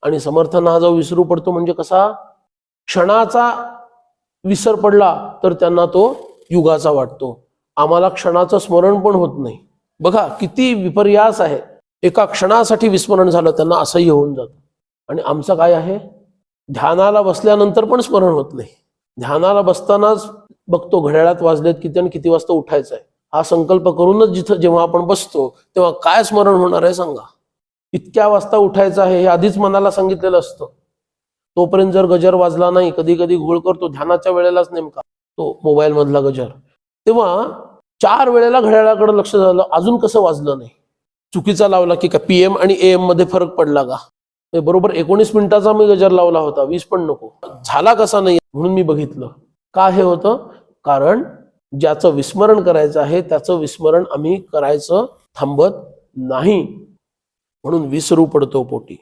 आणि समर्थांना हा जो विसरू पडतो म्हणजे कसा, क्षणाचा विसर पडला तर त्यांना तो युगाचा वाटतो. आम्हाला क्षणाचं स्मरण पण होत नाही. बघा किती विपर्यास आहे. एका क्षणासाठी विस्मरण झालं त्यांना असह्य होऊन जातं. आणि आमचं काय आहे, ध्यानाला बसल्यानंतर पण स्मरण होत नाही. ध्यानाला बसतानाच बघतो घड्याळात वाजलेत किती आणि किती वाजता उठायचं आहे, हा संकल्प करूनच जेव्हा आपण बसतो तेव्हा काय स्मरण होणार आहे सांगा. इतक्या वाजता उठायचं आहे हे आधीच मनाला सांगितलेलं असतं. तोपर्यंत जर गजर वाजला नाही, कधी कधी घोळ करतो ध्यानाच्या वेळेलाच नेमका तो मोबाईल मधला गजर, तेव्हा 4 वेळेला घड्याळाकडे लक्ष झालं, अजून कसं वाजलं नाही. चुकीचा लावला की का PM आणि AM मध्ये फरक पडला का, बरोबर 19 मिनिटाचा मी गजर लावला होता, 20 पण नको झाला कसा नाही म्हणून मी बघितलं. का हे होतं, कारण ज्याचं विस्मरण करायचं आहे त्याचं विस्मरण आम्ही करायचं थांबत नाही, म्हणून विसरू पडतो पोटी.